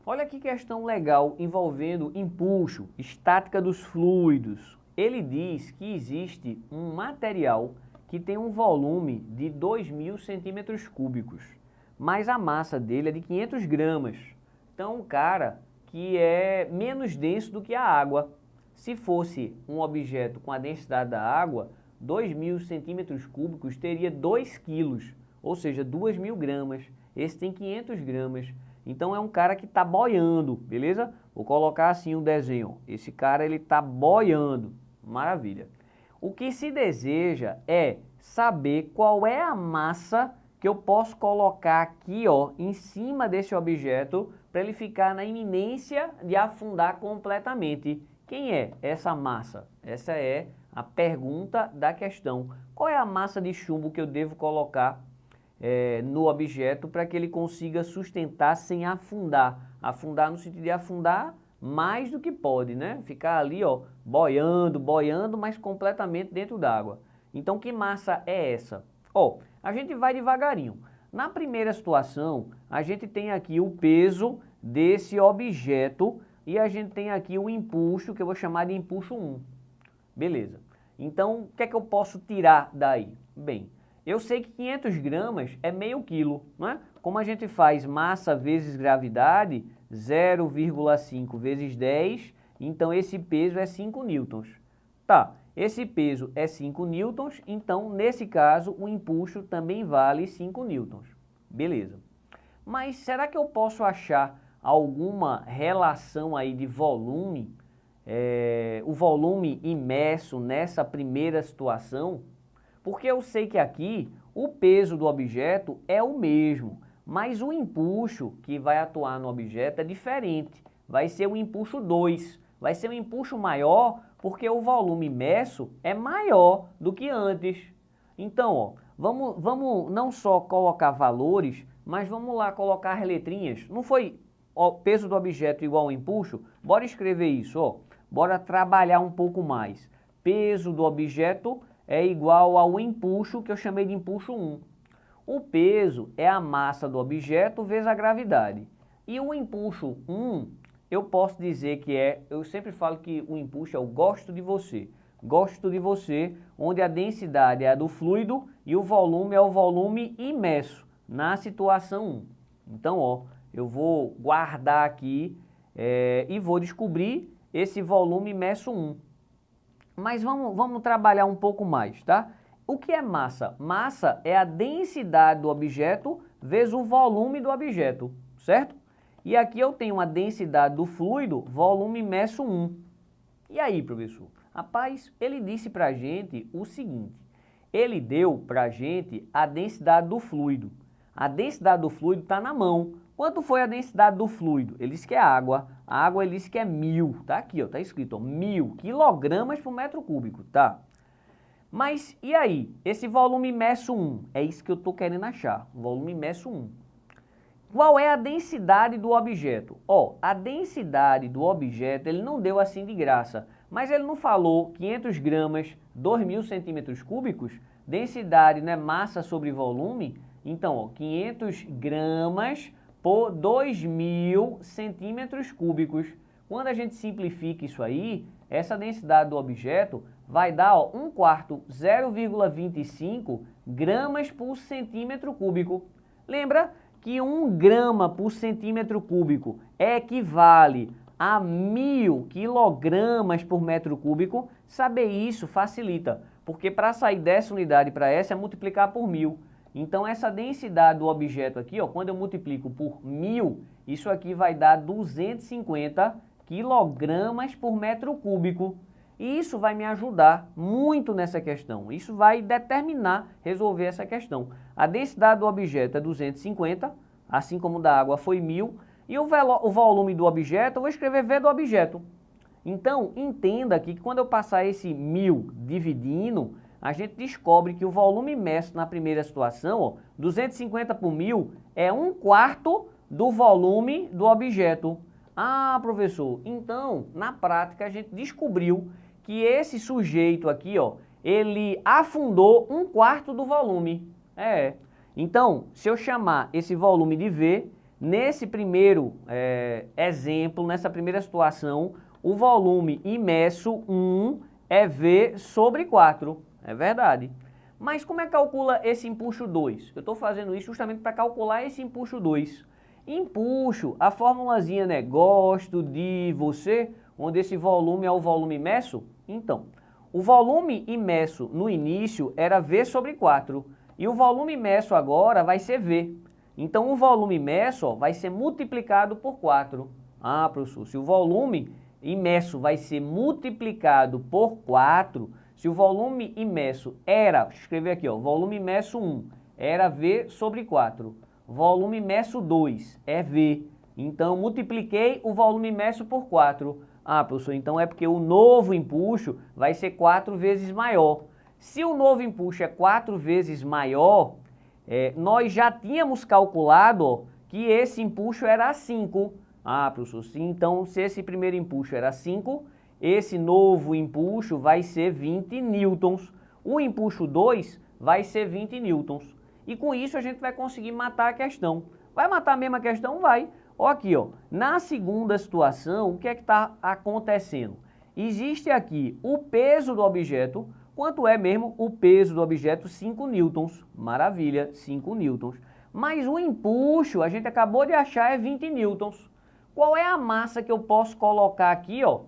Olha que questão legal envolvendo empuxo, estática dos fluidos. Ele diz que existe um material que tem um volume de 2.000 centímetros cúbicos, mas a massa dele é de 500 gramas. Então, um cara que é menos denso do que a água. Se fosse um objeto com a densidade da água, 2.000 centímetros cúbicos teria 2 quilos, ou seja, 2.000 gramas. Esse tem 500 gramas. Então é um cara que está boiando, beleza? Vou colocar assim um desenho. Esse cara ele está boiando. Maravilha. O que se deseja é saber qual é a massa que eu posso colocar aqui, ó, em cima desse objeto para ele ficar na iminência de afundar completamente. Quem é essa massa? Essa é a pergunta da questão. Qual é a massa de chumbo que eu devo colocar no objeto para que ele consiga sustentar sem afundar? Afundar no sentido de afundar mais do que pode, né? Ficar ali, ó, boiando, boiando, mas completamente dentro d'água. Então, que massa é essa? Ó, a gente vai devagarinho. Na primeira situação, a gente tem aqui o peso desse objeto e a gente tem aqui o empuxo, que eu vou chamar de empuxo 1. Beleza. Então, o que é que eu posso tirar daí? Bem, eu sei que 500 gramas é meio quilo, não é? Como a gente faz massa vezes gravidade, 0,5 vezes 10, então esse peso é 5 newtons. Tá, esse peso é 5 newtons, então nesse caso o empuxo também vale 5 newtons. Beleza. Mas será que eu posso achar alguma relação aí de volume, o volume imerso nessa primeira situação? Porque eu sei que aqui o peso do objeto é o mesmo, mas o empuxo que vai atuar no objeto é diferente. Vai ser o empuxo 2, vai ser um empuxo maior porque o volume imerso é maior do que antes. Então, ó, vamos não só colocar valores, mas vamos lá colocar as letrinhas. Não foi o peso do objeto igual ao empuxo? Bora escrever isso, ó. Bora trabalhar um pouco mais. Peso do objeto é igual ao empuxo, que eu chamei de empuxo 1. O peso é a massa do objeto vezes a gravidade. E o empuxo 1, eu posso dizer que eu sempre falo que o empuxo é o gosto de você. Gosto de você, onde a densidade é a do fluido e o volume é o volume imerso na situação 1. Então, ó, eu vou guardar aqui e vou descobrir esse volume imerso 1. Mas vamos trabalhar um pouco mais, tá? O que é massa? Massa é a densidade do objeto vezes o volume do objeto, certo? E aqui eu tenho a densidade do fluido, volume imerso 1. E aí, professor? Rapaz, ele disse pra gente o seguinte, ele deu pra gente a densidade do fluido. A densidade do fluido está na mão. Quanto foi a densidade do fluido? Ele disse que é água. A água ele disse que é 1.000. Tá aqui, ó, tá escrito, ó, 1.000 quilogramas por metro cúbico, tá? Mas e aí? Esse volume imerso 1, é isso que eu estou querendo achar, volume imerso 1. Qual é a densidade do objeto? Ó, a densidade do objeto ele não deu assim de graça, mas ele não falou 500 gramas, 2.000 centímetros cúbicos? Densidade, né, massa sobre volume? Então, ó, 500 gramas por 2.000 centímetros cúbicos. Quando a gente simplifica isso aí, essa densidade do objeto vai dar, ó, 1/4, 0,25 gramas por centímetro cúbico. Lembra que 1 grama por centímetro cúbico equivale a 1.000 quilogramas por metro cúbico? Saber isso facilita, porque para sair dessa unidade para essa é multiplicar por 1.000. Então essa densidade do objeto aqui, ó, quando eu multiplico por 1.000, isso aqui vai dar 250 quilogramas por metro cúbico. E isso vai me ajudar muito nessa questão. Isso vai determinar, resolver essa questão. A densidade do objeto é 250, assim como da água foi 1.000. E o volume do objeto, eu vou escrever V do objeto. Então, entenda aqui que quando eu passar esse 1.000 dividindo, a gente descobre que o volume imerso na primeira situação, ó, 250 por 1.000, é 1/4 do volume do objeto. Ah, professor, então, na prática, a gente descobriu que esse sujeito aqui, ó, ele afundou 1/4 do volume. Então, se eu chamar esse volume de V, Nesse primeiro exemplo, nessa primeira situação, o volume imerso 1 é V sobre 4. É verdade. Mas como é que calcula esse empuxo 2? Eu estou fazendo isso justamente para calcular esse empuxo 2. Empuxo, a formulazinha, né? Gosto de você, onde esse volume é o volume imerso. Então, o volume imerso no início era V sobre 4. E o volume imerso agora vai ser V. Então, o volume imerso vai ser multiplicado por 4. Ah, professor, se o volume imerso vai ser multiplicado por 4, se o volume imerso era, deixa eu escrever aqui, ó, volume imerso 1 era V sobre 4, volume imerso 2 é V, então multipliquei o volume imerso por 4. Ah, professor, então é porque o novo empuxo vai ser 4 vezes maior. Se o novo empuxo é 4 vezes maior, nós já tínhamos calculado, ó, que esse empuxo era 5. Ah, professor, sim, então se esse primeiro empuxo era 5, esse novo empuxo vai ser 20 newtons. O empuxo 2 vai ser 20 newtons. E com isso a gente vai conseguir matar a questão. Vai matar a mesma questão? Vai. Ó aqui, ó. Na segunda situação, o que é que está acontecendo? Existe aqui o peso do objeto. Quanto é mesmo o peso do objeto? 5 newtons. Maravilha, 5 newtons. Mas o empuxo, a gente acabou de achar, é 20 newtons. Qual é a massa que eu posso colocar aqui, ó,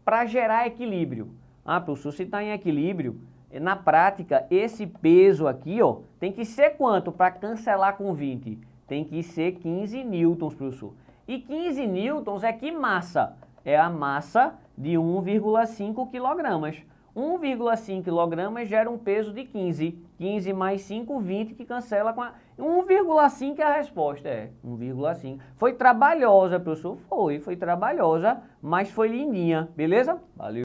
para gerar equilíbrio? Ah, professor, se está em equilíbrio, na prática, esse peso aqui, ó, tem que ser quanto para cancelar com 20? Tem que ser 15 newtons, professor. E 15 newtons é que massa? É a massa de 1,5 kg. 1,5 kg gera um peso de 15. 15 mais 5, 20, que cancela com a... 1,5 é a resposta, 1,5. Foi trabalhosa, professor? Foi trabalhosa, mas foi lindinha, beleza? Valeu!